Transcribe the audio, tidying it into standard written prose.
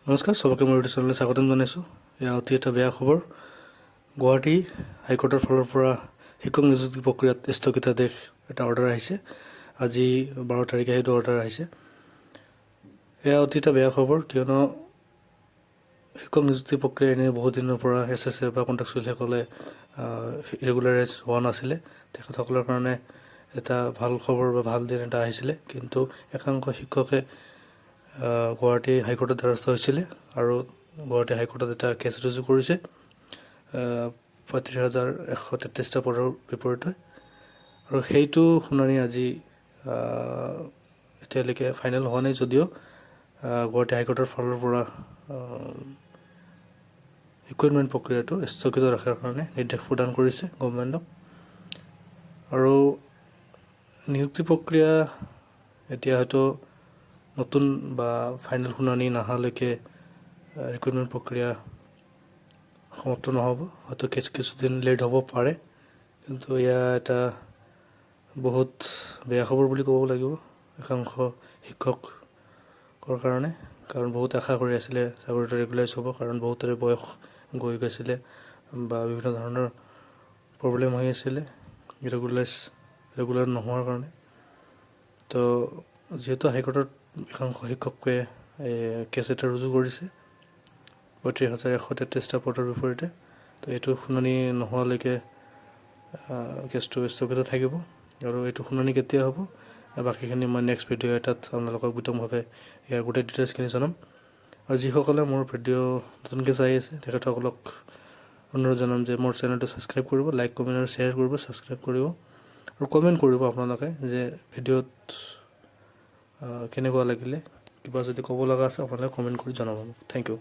নমস্কাৰ, সবকে মোৰ ইউটিউব চেনেললৈ স্বাগতম জনাইছোঁ। এয়া অতি এটা বেয়া খবৰ। গুৱাহাটী হাইকোৰ্টৰ ফালৰ পৰা শিক্ষক নিযুক্তি প্ৰক্ৰিয়াত স্থগিতাদেশ এটা অৰ্ডাৰ আহিছে। আজি 12 তাৰিখে সেইটো অৰ্ডাৰ আহিছে। এয়া অতি এটা বেয়া খবৰ, কিয়নো শিক্ষক নিযুক্তি প্ৰক্ৰিয়া এনেই বহুত দিনৰ পৰা SSA বা কণ্ট্ৰেক্টচুৱেলসকলে ৰেগুলাৰাইজ হোৱা নাছিলে। তেখেতসকলৰ কাৰণে এটা ভাল খবৰ বা ভাল দিন এটা আহিছিলে, কিন্তু একাংশ শিক্ষকে গুৱাহাটী হাইকোৰ্টত দ্বাৰস্থ হৈছিলে আৰু গুৱাহাটী হাইকোৰ্টত এটা কেছ ৰুজু কৰিছে 35,133টা পদৰ বিপৰীতে। আৰু সেইটো শুনানি আজি এতিয়ালৈকে ফাইনেল হোৱা নাই, যদিও গুৱাহাটী হাইকোৰ্টৰ ফালৰ পৰা ৰিক্ৰুইটমেণ্ট প্ৰক্ৰিয়াটো স্থগিত ৰখাৰ কাৰণে নিৰ্দেশ প্ৰদান কৰিছে গভৰ্ণমেণ্টক। আৰু নিযুক্তি প্ৰক্ৰিয়া এতিয়া হয়তো নতুন বা ফাইনেল শুনানি নহালৈকে ৰিক্ৰুইটমেণ্ট প্ৰক্ৰিয়া সমাপ্ত নহ'ব। হয়তো কিছুদিন লেট হ'ব পাৰে, কিন্তু এয়া এটা বহুত বেয়া খবৰ বুলি ক'ব লাগিব একাংশ শিক্ষকৰ কাৰণে। কাৰণ বহুত আশা কৰি আছিলে চাকৰিটো ৰেগুলাৰাইজ হ'ব, কাৰণ বহুতৰে বয়স গৈ গৈছিলে বা বিভিন্ন ধৰণৰ প্ৰব্লেম হৈ আছিলে ৰেগুলাৰ নোহোৱাৰ কাৰণে। তো যিহেতু হাইকোৰ্টত একাংশ শিক্ষকে কেছ এটা ৰুজু কৰিছে 35,133টা পদৰ বিপৰীতে, তো এইটো শুনানি নোহোৱালৈকে কেছটো স্থগিত থাকিব। আৰু এইটো শুনানি কেতিয়া হ'ব, বাকীখিনি মই নেক্সট ভিডিঅ' এটাত আপোনালোকক বিতংভাৱে ইয়াৰ গোটেই ডিটেইলছখিনি জনাম। আৰু যিসকলে মোৰ ভিডিঅ' নতুনকৈ চাই আছে তেখেতসকলক অনুৰোধ জনাম যে মোৰ চেনেলটো ছাবস্ক্ৰাইব কৰিব, লাইক কমেণ্ট আৰু শ্বেয়াৰ কৰিব, ছাবস্ক্ৰাইব কৰিব আৰু কমেণ্ট কৰিব আপোনালোকে যে ভিডিঅ'ত কেনেকুৱা লাগিলে। কিবা যদি ক'ব লগা আছে আপোনালোকে কমেণ্ট কৰি জনাব মোক। Thank U.